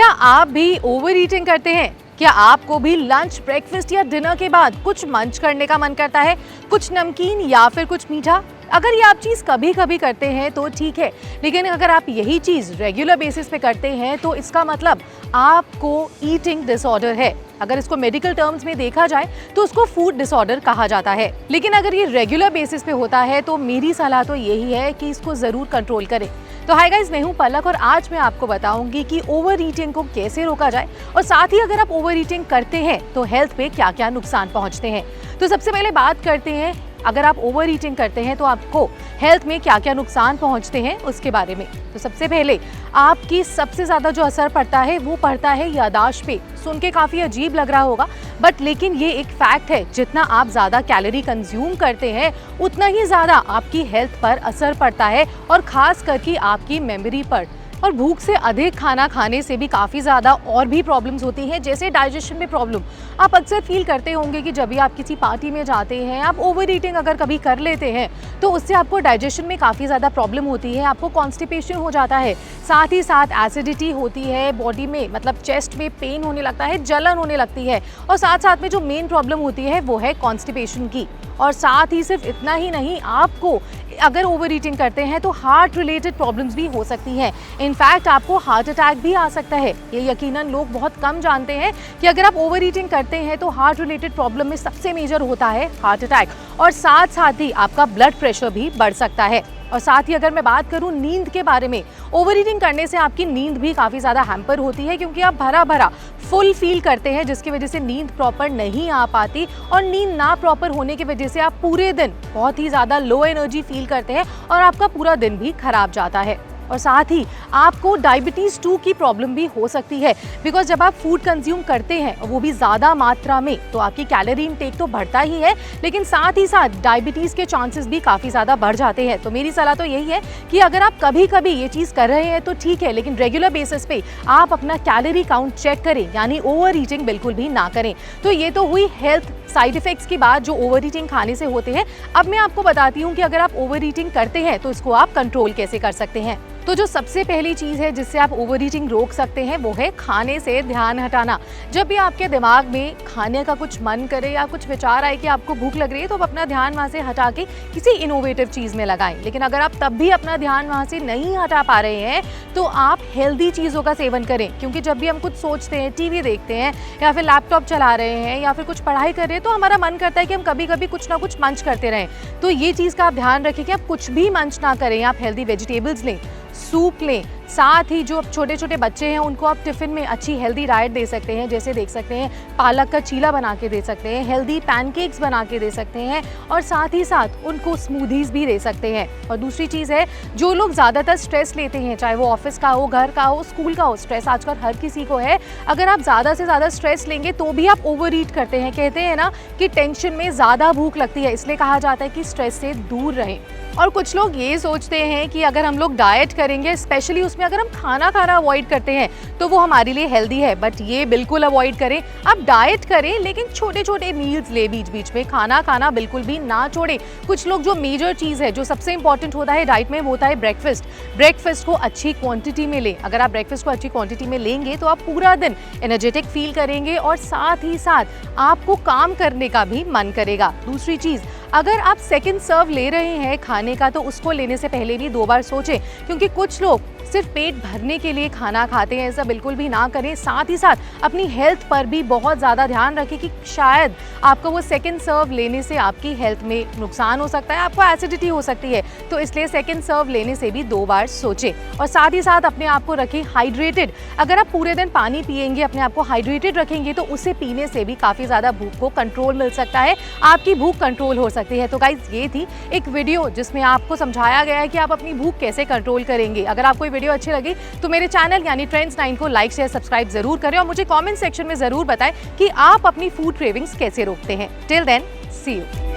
क्या आप भी ओवर ईटिंग करते हैं? क्या आपको भी लंच, ब्रेकफास्ट या डिनर के बाद कुछ मंच करने का मन करता है, कुछ नमकीन या फिर कुछ मीठा? अगर ये आप चीज़ कभी कभी करते हैं तो ठीक है, लेकिन अगर आप यही चीज़ रेगुलर बेसिस पे करते हैं तो इसका मतलब आपको ईटिंग डिसऑर्डर है। अगर इसको मेडिकल टर्म्स में देखा जाए तो उसको फूड डिसऑर्डर कहा जाता है। लेकिन अगर ये रेगुलर बेसिस पे होता है तो मेरी सलाह तो यही है कि इसको ज़रूर कंट्रोल करें। तो हाय गाइस, मैं हूं पलक और आज मैं आपको बताऊंगी कि ओवर ईटिंग को कैसे रोका जाए और साथ ही अगर आप ओवर ईटिंग करते हैं तो हेल्थ पे क्या क्या नुकसान पहुंचते हैं। तो सबसे पहले बात करते हैं, अगर आप ओवर ईटिंग करते हैं तो आपको हेल्थ में क्या क्या नुकसान पहुंचते हैं उसके बारे में। तो सबसे पहले आपकी सबसे ज़्यादा जो असर पड़ता है वो पड़ता है याददाश्त पे। सुन के काफ़ी अजीब लग रहा होगा बट लेकिन ये एक फैक्ट है, जितना आप ज़्यादा कैलोरी कंज्यूम करते हैं उतना ही ज़्यादा आपकी हेल्थ पर असर पड़ता है और ख़ास करके आपकी मेमोरी पर। और भूख से अधिक खाना खाने से भी काफ़ी ज़्यादा और भी प्रॉब्लम्स होती हैं, जैसे डाइजेशन में प्रॉब्लम। आप अक्सर फील करते होंगे कि जब भी आप किसी पार्टी में जाते हैं, आप ओवर ईटिंग अगर कभी कर लेते हैं तो उससे आपको डाइजेशन में काफ़ी ज़्यादा प्रॉब्लम होती है, आपको कॉन्स्टिपेशन हो जाता है, साथ ही साथ एसिडिटी होती है बॉडी में, मतलब चेस्ट में पेन होने लगता है, जलन होने लगती है और साथ साथ में जो मेन प्रॉब्लम होती है वो है कॉन्स्टिपेशन की। और साथ ही सिर्फ इतना ही नहीं, आपको अगर ओवर ईटिंग करते हैं तो हार्ट रिलेटेड प्रॉब्लम्स भी हो सकती हैं। इनफैक्ट आपको हार्ट अटैक भी आ सकता है। ये यकीनन लोग बहुत कम जानते हैं कि अगर आप ओवर ईटिंग करते हैं तो हार्ट रिलेटेड प्रॉब्लम में सबसे मेजर होता है हार्ट अटैक, और साथ साथ ही आपका ब्लड प्रेशर भी बढ़ सकता है। और साथ ही अगर मैं बात करूं नींद के बारे में, ओवर ईटिंग करने से आपकी नींद भी काफ़ी ज़्यादा हैम्पर होती है, क्योंकि आप भरा भरा फुल फील करते हैं, जिसकी वजह से नींद प्रॉपर नहीं आ पाती और नींद ना प्रॉपर होने की वजह से आप पूरे दिन बहुत ही ज़्यादा लो एनर्जी फील करते हैं और आपका पूरा दिन भी खराब जाता है। और साथ ही आपको डायबिटीज़ 2 की प्रॉब्लम भी हो सकती है, बिकॉज जब आप फूड कंज्यूम करते हैं वो भी ज़्यादा मात्रा में तो आपकी कैलोरी इनटेक तो बढ़ता ही है, लेकिन साथ ही साथ डायबिटीज़ के चांसेस भी काफ़ी ज़्यादा बढ़ जाते हैं। तो मेरी सलाह तो यही है कि अगर आप कभी कभी ये चीज़ कर रहे हैं तो ठीक है, लेकिन रेगुलर बेसिस पे आप अपना कैलोरी काउंट चेक करें, यानी ओवर ईटिंग बिल्कुल भी ना करें। तो ये तो हुई हेल्थ साइड इफेक्ट्स की बात जो ओवर ईटिंग खाने से होते हैं। अब मैं आपको बताती हूँ कि अगर आप ओवर ईटिंग करते हैं तो इसको आप कंट्रोल कैसे कर सकते हैं। तो जो सबसे पहली चीज़ है जिससे आप ओवर ईटिंग रोक सकते हैं वो है खाने से ध्यान हटाना। जब भी आपके दिमाग में खाने का कुछ मन करे या कुछ विचार आए कि आपको भूख लग रही है, तो आप अपना ध्यान वहाँ से हटा के किसी इनोवेटिव चीज़ में लगाएं। लेकिन अगर आप तब भी अपना ध्यान वहाँ से नहीं हटा पा रहे हैं तो आप हेल्दी चीज़ों का सेवन करें, क्योंकि जब भी हम कुछ सोचते हैं, टीवी देखते हैं या फिर लैपटॉप चला रहे हैं या फिर कुछ पढ़ाई कर रहे हैं, तो हमारा मन करता है कि हम कभी कभी कुछ ना कुछ मंच करते रहें। तो ये चीज़ का आप ध्यान रखें कि आप कुछ भी मंच ना करें, आप हेल्दी वेजिटेबल्स लें, सूप लें। साथ ही जो छोटे छोटे बच्चे हैं उनको आप टिफ़िन में अच्छी हेल्दी डाइट दे सकते हैं, जैसे देख सकते हैं पालक का चीला बना के दे सकते हैं, हेल्दी पैनकेक्स बना के दे सकते हैं, और साथ ही साथ उनको स्मूदीज़ भी दे सकते हैं। और दूसरी चीज़ है, जो लोग ज़्यादातर स्ट्रेस लेते हैं, चाहे वो ऑफिस का हो, घर का हो, स्कूल का हो, स्ट्रेस आजकल हर किसी को है। अगर आप ज़्यादा से ज़्यादा स्ट्रेस लेंगे तो भी आप ओवर ईट करते हैं। कहते हैं ना कि टेंशन में ज़्यादा भूख लगती है, इसलिए कहा जाता है कि स्ट्रेस से दूर रहें। और कुछ लोग ये सोचते हैं कि अगर हम लोग डाइट करेंगे, स्पेशली उसमें अगर हम खाना खाना अवॉइड करते हैं तो वो हमारे लिए हेल्दी है, बट ये बिल्कुल अवॉइड करें। आप डाइट करें लेकिन छोटे छोटे मील्स ले, बीच बीच में खाना खाना बिल्कुल भी ना छोड़ें। कुछ लोग, जो मेजर चीज़ है, जो सबसे इंपॉर्टेंट होता है डाइट में, वो होता है ब्रेकफास्ट। ब्रेकफास्ट को अच्छी क्वांटिटी में लें। अगर आप ब्रेकफास्ट को अच्छी क्वांटिटी में लेंगे तो आप पूरा दिन एनर्जेटिक फील करेंगे और साथ ही साथ आपको काम करने का भी मन करेगा। दूसरी चीज़, अगर आप सेकंड सर्व ले रहे हैं खाने का तो उसको लेने से पहले भी 2 बार सोचें, क्योंकि कुछ लोग सिर्फ पेट भरने के लिए खाना खाते हैं। ऐसा बिल्कुल भी ना करें। साथ ही साथ अपनी हेल्थ पर भी बहुत ज़्यादा ध्यान रखें कि शायद आपको वो सेकंड सर्व लेने से आपकी हेल्थ में नुकसान हो सकता है, आपको एसिडिटी हो सकती है, तो इसलिए सेकंड सर्व लेने से भी 2 बार सोचें। और साथ ही साथ अपने आप को रखें हाइड्रेटेड। अगर आप पूरे दिन पानी पिएंगे, अपने आप को हाइड्रेटेड रखेंगे, तो उसे पीने से भी काफ़ी ज़्यादा भूख को कंट्रोल मिल सकता है, आपकी भूख कंट्रोल हो सकती है। तो गाइज, ये थी एक वीडियो जिसमें आपको समझाया गया है कि आप अपनी भूख कैसे कंट्रोल करेंगे। अगर आपको वीडियो अच्छी लगी तो मेरे चैनल यानी ट्रेंड्स 9 को लाइक, शेयर, सब्सक्राइब जरूर करें और मुझे कमेंट सेक्शन में जरूर बताएं कि आप अपनी फूड क्रेविंग्स कैसे रोकते हैं। Till then, see you.